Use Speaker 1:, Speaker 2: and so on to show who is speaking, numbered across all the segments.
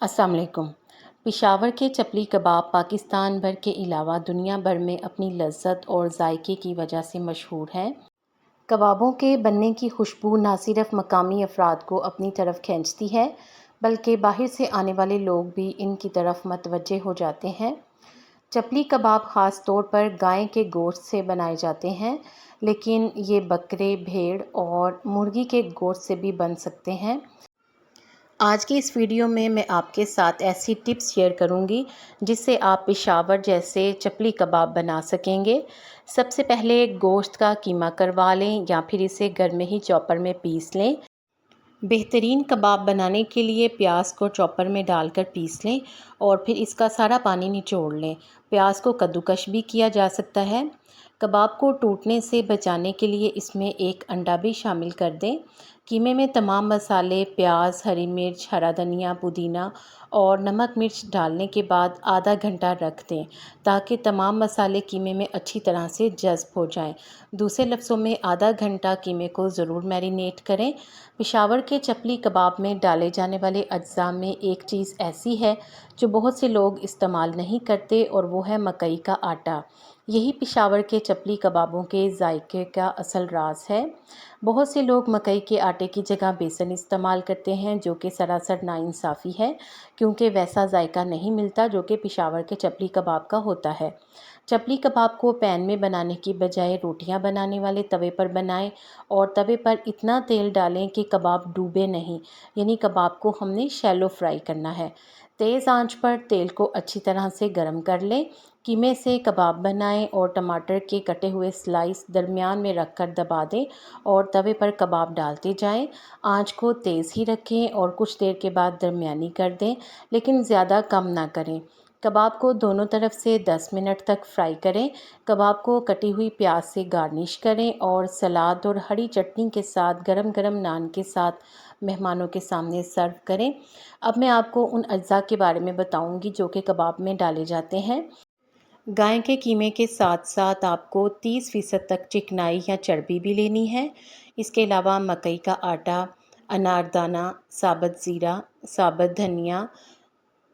Speaker 1: अस्सलाम वालेकुम। पेशावर के चपली कबाब पाकिस्तान भर के अलावा दुनिया भर में अपनी लज़्ज़त और जायके की वजह से मशहूर हैं। कबाबों के बनने की खुशबू न सिर्फ मकामी अफराद को अपनी तरफ खींचती है, बल्कि बाहर से आने वाले लोग भी इनकी तरफ मतवज्जे हो जाते हैं। चपली कबाब ख़ास तौर पर गाय के गोश्त से बनाए जाते हैं, लेकिन ये बकरे, भेड़ और मुर्गी के गोश्त से भी बन सकते हैं। आज की इस वीडियो में मैं आपके साथ ऐसी टिप्स शेयर करूंगी जिससे आप पेशावर जैसे चपली कबाब बना सकेंगे। सबसे पहले गोश्त का कीमा करवा लें या फिर इसे घर में ही चॉपर में पीस लें। बेहतरीन कबाब बनाने के लिए प्याज को चॉपर में डालकर पीस लें और फिर इसका सारा पानी निचोड़ लें। प्याज को कद्दूकश भी किया जा सकता है। कबाब को टूटने से बचाने के लिए इसमें एक अंडा भी शामिल कर दें। कीमे में तमाम मसाले, प्याज, हरी मिर्च, हरा धनिया, पुदीना और नमक मिर्च डालने के बाद आधा घंटा रख दें ताकि तमाम मसाले कीमे में अच्छी तरह से जज़्ब हो जाएं। दूसरे लफ्ज़ों में आधा घंटा कीमे को ज़रूर मैरिनेट करें। पेशावर के चपली कबाब में डाले जाने वाले अज्जा में एक चीज़ ऐसी है जो बहुत से लोग इस्तेमाल नहीं करते और वो है मकई का आटा। यही पेशावर के चपली कबाबों के जायके का असल राज है। बहुत से लोग मकई के आटे की जगह बेसन इस्तेमाल करते हैं, जो कि सरासर नाइंसाफ़ी है, क्योंकि वैसा जायका नहीं मिलता जो कि पेशावर के चपली कबाब का होता है। चपली कबाब को पैन में बनाने की बजाय रोटियां बनाने वाले तवे पर बनाएं और तवे पर इतना तेल डालें कि कबाब डूबे नहीं, यानी कबाब को हमने शैलो फ्राई करना है। तेज़ आंच पर तेल को अच्छी तरह से गर्म कर लें। कीमे से कबाब बनाएं और टमाटर के कटे हुए स्लाइस दरमियान में रखकर दबा दें और तवे पर कबाब डालते जाएं। आंच को तेज़ ही रखें और कुछ देर के बाद दरमियानी कर दें, लेकिन ज़्यादा कम ना करें। कबाब को दोनों तरफ से 10 मिनट तक फ्राई करें। कबाब को कटी हुई प्याज से गार्निश करें और सलाद और हरी चटनी के साथ गरम गरम नान के साथ मेहमानों के सामने सर्व करें। अब मैं आपको उन अज्जा के बारे में बताऊंगी जो कि कबाब में डाले जाते हैं। गाय के कीमे के साथ साथ आपको 30% तक चिकनाई या चर्बी भी लेनी है। इसके अलावा मकई का आटा, अनारदाना, साबुत ज़ीरा, साबुत धनिया,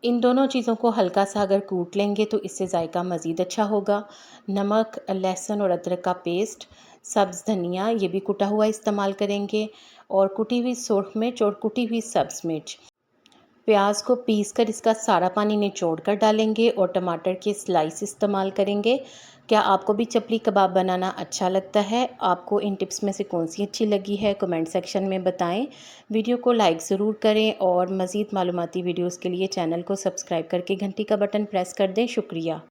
Speaker 1: इन दोनों चीज़ों को हल्का सा अगर कूट लेंगे तो इससे जायका मज़ीद अच्छा होगा। नमक, लहसुन और अदरक का पेस्ट, सब्ज़ धनिया ये भी कुटा हुआ इस्तेमाल करेंगे और कुटी हुई सुरख मिर्च और कुटी हुई सब्ज़ मिर्च। प्याज को पीसकर इसका सारा पानी निचोड़ कर डालेंगे और टमाटर के स्लाइस इस्तेमाल करेंगे। क्या आपको भी चपली कबाब बनाना अच्छा लगता है? आपको इन टिप्स में से कौन सी अच्छी लगी है, कमेंट सेक्शन में बताएं। वीडियो को लाइक ज़रूर करें और मज़ीद मालूमाती वीडियोज़ के लिए चैनल को सब्सक्राइब करके घंटी का बटन प्रेस कर दें। शुक्रिया।